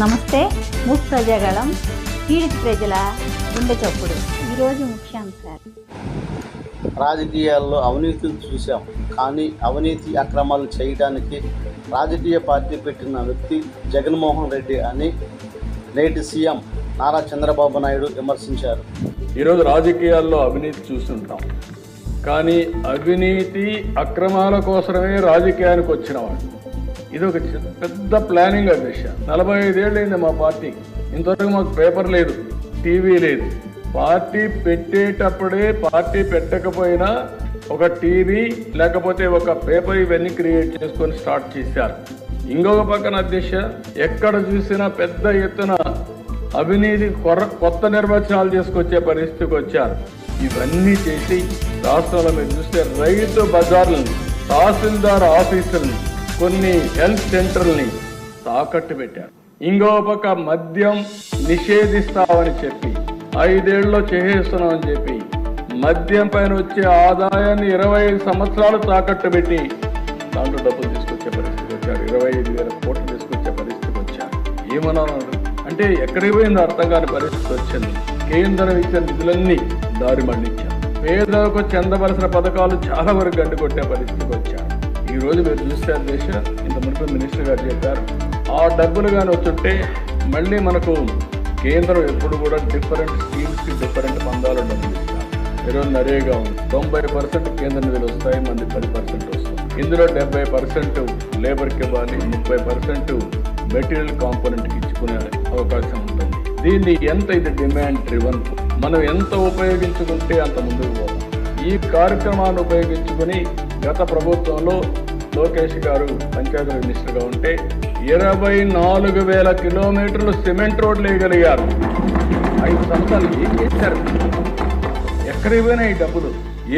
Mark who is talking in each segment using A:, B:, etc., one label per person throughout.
A: నమస్తే. మూక్ ప్రజాగళం పీడిత ప్రజల గుండె చప్పుడు. ఈరోజు ముఖ్యాంశాలు.
B: రాజకీయాల్లో అవినీతిని చూశాం, కానీ అవినీతి అక్రమాలు చేయడానికి రాజకీయ పార్టీ పెట్టిన వ్యక్తి జగన్మోహన్ రెడ్డి అని నేటి సీఎం నారా చంద్రబాబు నాయుడు విమర్శించారు.
C: ఈరోజు రాజకీయాల్లో అవినీతి చూస్తుంటాం, కానీ అవినీతి అక్రమాల కోసమే రాజకీయానికి వచ్చినవాడు. ఇది ఒక పెద్ద ప్లానింగ్ అధ్యక్ష. 45 ఏళ్ళైంది మా పార్టీ. ఇంతవరకు మాకు పేపర్ లేదు, టీవీ లేదు. పార్టీ పెట్టేటప్పుడే పార్టీ పెట్టకపోయినా ఒక టీవీ లేకపోతే ఒక పేపర్ ఇవన్నీ క్రియేట్ చేసుకొని స్టార్ట్ చేశారు. ఇంకొక పక్కన అధ్యక్ష, ఎక్కడ చూసినా పెద్ద ఎత్తున అవినీతి కొత్త నిర్వచనాలు చేసుకొచ్చే పరిస్థితికి వచ్చారు. ఇవన్నీ చేసి రాష్ట్రంలో మీరు చూస్తే రైతు బజార్లని, తహసీల్దార్ ఆఫీసులని, కొన్ని హెల్త్ సెంటర్ని తాకట్టు పెట్టారు. ఇంకో పక్క మద్యం నిషేధిస్తామని చెప్పి 5 ఏళ్ళలో చేసేస్తున్నామని చెప్పి మద్యం పైన వచ్చే ఆదాయాన్ని 25 సంవత్సరాలు తాకట్టు పెట్టి దాంట్లో డబ్బులు తీసుకొచ్చే పరిస్థితికి వచ్చారు. 25,000 కోట్లు తీసుకొచ్చే పరిస్థితికి వచ్చారు. ఏమన్నారు అంటే ఎక్కడికి పోయిందో అర్థం కాని పరిస్థితి వచ్చింది. కేంద్రం ఇచ్చిన నిధులన్నీ దారి మళ్లించారు. పేదలకు చెందవలసిన పథకాలు చాలా వరకు గడ్డు కొట్టే పరిస్థితికి వచ్చారు. ఈ రోజు మీరు చూస్తే దేశ ఇంత మునుపు మినిస్టర్ గారు చెప్పారు, ఆ డబ్బులు కానీ వచ్చుంటే మళ్ళీ మనకు కేంద్రం ఎప్పుడు కూడా డిఫరెంట్ స్కీమ్స్కి డిఫరెంట్ పందాలు డబ్బులు ఇస్తారు. ఈరోజు నరేగా ఉంది, 90% కేంద్ర నిధులు వస్తాయి, మంది 10% వస్తాయి. ఇందులో 70% లేబర్కి ఇవ్వాలి, 30% మెటీరియల్ కాంపోనెంట్కి ఇచ్చుకునే అవకాశం ఉంటుంది. దీన్ని ఎంత ఇది డిమాండ్ డ్రివన్, మనం ఎంత ఉపయోగించుకుంటే అంత ముందుకు పోతాం. ఈ కార్యక్రమాన్ని ఉపయోగించుకుని గత ప్రభుత్వంలో లోకేష్ గారు పంచాయతీ మినిస్టర్గా ఉంటే 24,000 కిలోమీటర్లు సిమెంట్ రోడ్లు వేయగలిగారు. 5 సంవత్సరాలు ఏం చేశారు? ఎక్కడికి పోయినా ఈ డబ్బులు,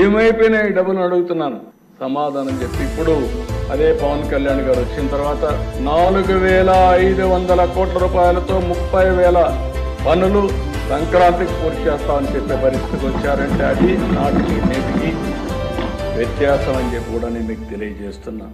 C: ఏమైపోయినా ఈ డబ్బులు అడుగుతున్నాను సమాధానం చెప్పి. ఇప్పుడు అదే పవన్ కళ్యాణ్ గారు వచ్చిన తర్వాత 4,500 కోట్ల రూపాయలతో 30,000 పనులు సంక్రాంతికి పూర్తి చేస్తామని చెప్పే పరిస్థితికి వచ్చారంటే అది నాటికి నేటికి వ్యత్యాసం అని చెప్పి కూడా నేను మీకు తెలియజేస్తున్నా.